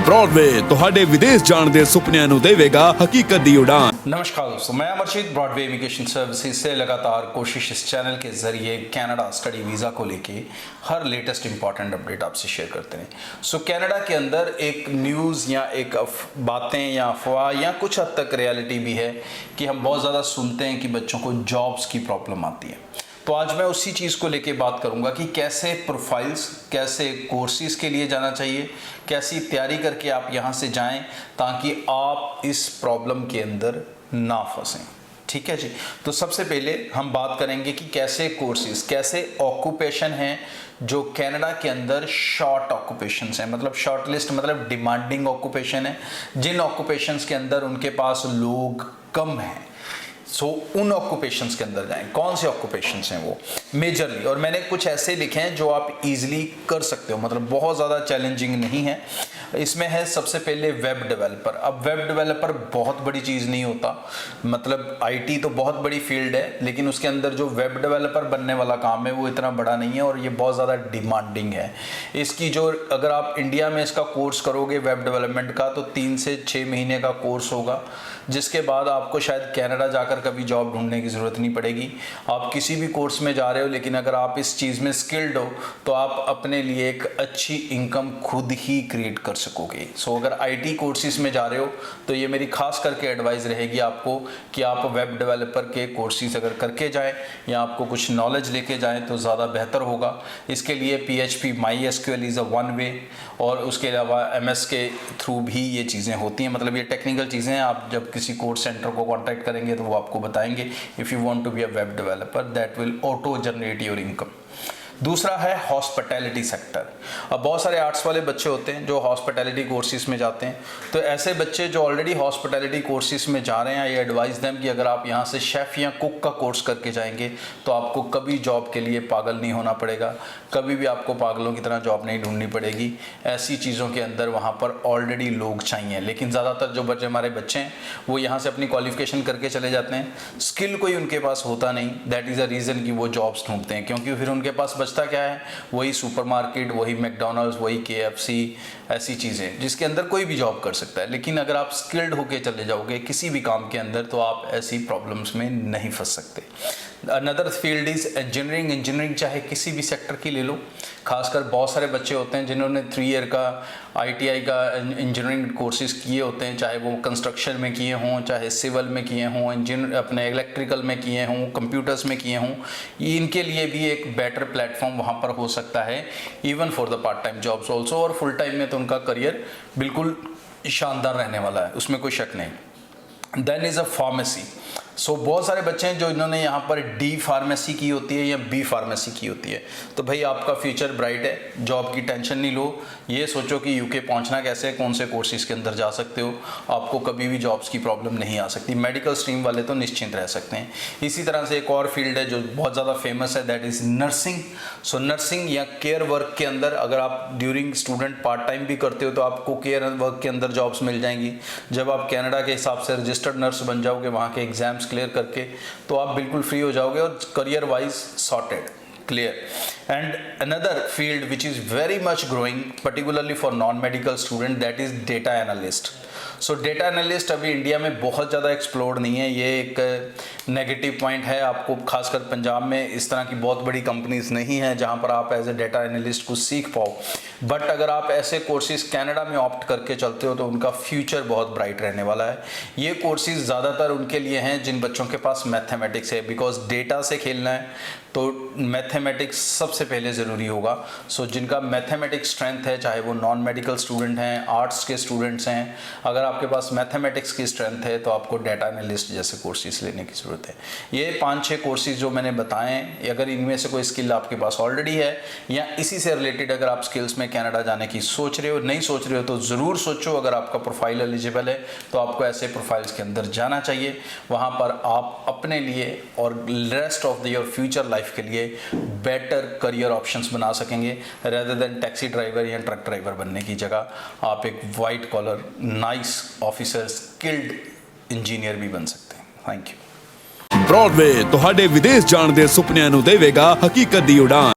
Broadway ਤੁਹਾਡੇ ਵਿਦੇਸ਼ ਜਾਣ ਦੇ ਸੁਪਨਿਆਂ ਨੂੰ ਦੇਵੇਗਾ ਹਕੀਕਤ ਦੀ ਉਡਾਨ। नमस्कार दोस्तों, मैं अमरजीत ब्रॉडवे इमिग्रेशन सर्विसेज से लगातार कोशिश इस चैनल के ज़रिए कनाडा स्टडी वीज़ा को लेके हर लेटेस्ट इंपॉर्टेंट अपडेट आपसे शेयर करते हैं। सो कनाडा के अंदर एक न्यूज़ या एक बातें या अफवाह या कुछ हद तक रियलिटी भी है कि हम बहुत ज़्यादा सुनते हैं कि बच्चों को जॉब्स की प्रॉब्लम आती है। तो आज मैं उसी चीज़ को लेके बात करूंगा कि कैसे प्रोफाइल्स, कैसे कोर्सेज के लिए जाना चाहिए, कैसी तैयारी करके आप यहाँ से जाएं ताकि आप इस प्रॉब्लम के अंदर ना फंसें। ठीक है जी। तो सबसे पहले हम बात करेंगे कि कैसे कोर्सेज, कैसे ऑक्यूपेशन हैं जो कनाडा के अंदर शॉर्ट ऑक्यूपेशंस हैं, मतलब शॉर्ट लिस्ट मतलब डिमांडिंग ऑक्यूपेशन है, जिन ऑक्यूपेशंस के अंदर उनके पास लोग कम हैं। सो उन ऑक्यूपेशंस के अंदर जाएं। कौन से ऑक्यूपेशंस हैं वो मेजरली, और मैंने कुछ ऐसे लिखे हैं जो आप इजीली कर सकते हो, मतलब बहुत ज़्यादा चैलेंजिंग नहीं है। इसमें है सबसे पहले वेब डेवलपर। अब वेब डेवलपर बहुत बड़ी चीज़ नहीं होता, मतलब आईटी तो बहुत बड़ी फील्ड है, लेकिन उसके अंदर जो वेब डेवलपर बनने वाला काम है वो इतना बड़ा नहीं है और ये बहुत ज़्यादा डिमांडिंग है। इसकी जो, अगर आप इंडिया में इसका कोर्स करोगे वेब डेवलपमेंट का, तो 3 से 6 महीने का कोर्स होगा, जिसके बाद आपको शायद कनाडा जाकर कभी जॉब ढूंढने की ज़रूरत नहीं पड़ेगी। आप किसी भी कोर्स में जा रहे हो, लेकिन अगर आप इस चीज़ में स्किल्ड हो तो आप अपने लिए एक अच्छी इनकम खुद ही क्रिएट कर सकोगे। सो अगर आईटी कोर्सेज में जा रहे हो तो ये मेरी खास करके एडवाइस रहेगी आपको कि आप वेब डेवलपर के कोर्सेज अगर करके जाएं या आपको कुछ नॉलेज लेके जाएं तो ज़्यादा बेहतर होगा। इसके लिए PHP MySQL is a one way, और उसके अलावा MS के थ्रू भी ये चीज़ें होती हैं। मतलब ये टेक्निकल चीज़ें हैं, आप जब किसी कोर्स सेंटर को कॉन्टैक्ट करेंगे तो वो आपको बताएंगे if you want to be a web developer that will auto generate your income. दूसरा है हॉस्पिटैलिटी सेक्टर। अब बहुत सारे आर्ट्स वाले बच्चे होते हैं जो हॉस्पिटैलिटी कोर्सेज में जाते हैं, तो ऐसे बच्चे जो ऑलरेडी हॉस्पिटैलिटी कोर्सेज में जा रहे हैं, ये एडवाइस दें कि अगर आप यहाँ से शेफ़ या कुक का कोर्स करके जाएंगे तो आपको कभी जॉब के लिए पागल नहीं होना पड़ेगा, कभी भी आपको पागलों की तरह जॉब नहीं ढूंढनी पड़ेगी। ऐसी चीज़ों के अंदर वहाँ पर ऑलरेडी लोग चाहिए, लेकिन ज़्यादातर जो बच्चे हमारे बच्चे हैं वो यहाँ से अपनी क्वालिफिकेशन करके चले जाते हैं, स्किल कोई उनके पास होता नहीं। दैट इज़ अ रीज़न कि वो जॉब्स ढूंढते हैं, क्योंकि फिर उनके पास बचता क्या है, वही सुपरमार्केट, वही मैकडॉनल्ड्स, वही KFC, ऐसी चीज़ें जिसके अंदर कोई भी जॉब कर सकता है। लेकिन अगर आप स्किल्ड होके चले जाओगे किसी भी काम के अंदर तो आप ऐसी प्रॉब्लम्स में नहीं फंस सकते। Another field is engineering. Engineering चाहे किसी भी सेक्टर की ले लो, खासकर बहुत सारे बच्चे होते हैं जिन्होंने 3 ईयर का ITI का इंजीनियरिंग कोर्सेज किए होते हैं, चाहे वो कंस्ट्रक्शन में किए हों, चाहे सिविल में किए हों, अपने इलेक्ट्रिकल में किए हों, कंप्यूटर्स में किए हों। इनके लिए भी एक बेटर प्लेटफॉर्म वहाँ पर हो सकता है, even for the part time jobs also. और फुल टाइम में तो उनका करियर बिल्कुल शानदार रहने वाला है, उसमें कोई शक नहीं। Then is a pharmacy. So बहुत सारे बच्चे हैं जो इन्होंने यहाँ पर D फार्मेसी की होती है या B फार्मेसी की होती है, तो भाई आपका फ्यूचर ब्राइट है, जॉब की टेंशन नहीं लो। ये सोचो कि UK पहुँचना कैसे है, कौन से कोर्सेज के अंदर जा सकते हो, आपको कभी भी जॉब्स की प्रॉब्लम नहीं आ सकती। मेडिकल स्ट्रीम वाले तो निश्चिंत रह सकते हैं। इसी तरह से एक और फील्ड है जो बहुत ज़्यादा फेमस है, that is nursing. So nursing या केयर वर्क के अंदर अगर आप ड्यूरिंग स्टूडेंट पार्ट टाइम भी करते हो तो आपको केयर वर्क के अंदर जॉब्स मिल जाएंगी। जब आप कनाडा के हिसाब से रजिस्टर्ड नर्स बन जाओगे, वहाँ के एग्जाम्स क्लियर करके, तो आप बिल्कुल फ्री हो जाओगे और career wise sorted, clear. And another field which is very much growing particularly for non medical student, that is data analyst. So data analyst अभी इंडिया में बहुत ज़्यादा एक्सप्लोर नहीं है, ये एक नेगेटिव पॉइंट है। आपको खासकर पंजाब में इस तरह की बहुत बड़ी कंपनीज नहीं हैं जहाँ पर आप एज ए डेटा एनालिस्ट को सीख पाओ। बट अगर आप ऐसे कोर्सेज कनाडा में ऑप्ट करके चलते हो तो उनका फ्यूचर बहुत ब्राइट रहने वाला है। ये कोर्सेज ज़्यादातर उनके लिए हैं जिन बच्चों के पास मैथमेटिक्स है, बिकॉज डेटा से खेलना है तो मैथमेटिक्स सबसे पहले ज़रूरी होगा। सो जिनका मैथमेटिक्स स्ट्रेंथ है, चाहे वो नॉन मेडिकल स्टूडेंट हैं, आर्ट्स के स्टूडेंट्स हैं, अगर आपके पास मैथमेटिक्स की स्ट्रेंथ है तो आपको डेटा एनालिस्ट जैसे कोर्सेज लेने की ज़रूरत है। ये 5-6 कोर्सेज जो मैंने बताए हैं, अगर इनमें से कोई स्किल आपके पास ऑलरेडी है या इसी से रिलेटेड अगर आप स्किल्स में कनाडा जाने की सोच रहे हो, नहीं सोच रहे हो तो ज़रूर सोचो। अगर आपका प्रोफाइल एलिजिबल है तो आपको ऐसे प्रोफाइल्स के अंदर जाना चाहिए। वहाँ पर आप अपने लिए और rest of your future life के लिए बेटर करियर ऑप्शंस बना सकेंगे, रेदर देन टैक्सी ड्राइवर या ट्रक ड्राइवर बनने की जगह आप एक white collar nice officer skilled engineer भी बन सकते हैं। Thank you. ब्रॉडवे ਤੁਹਾਡੇ ਵਿਦੇਸ਼ ਜਾਣ ਦੇ ਸੁਪਨਿਆਂ ਨੂੰ ਦੇਵੇਗਾ ਹਕੀਕਤ ਦੀ ਉਡਾਨ।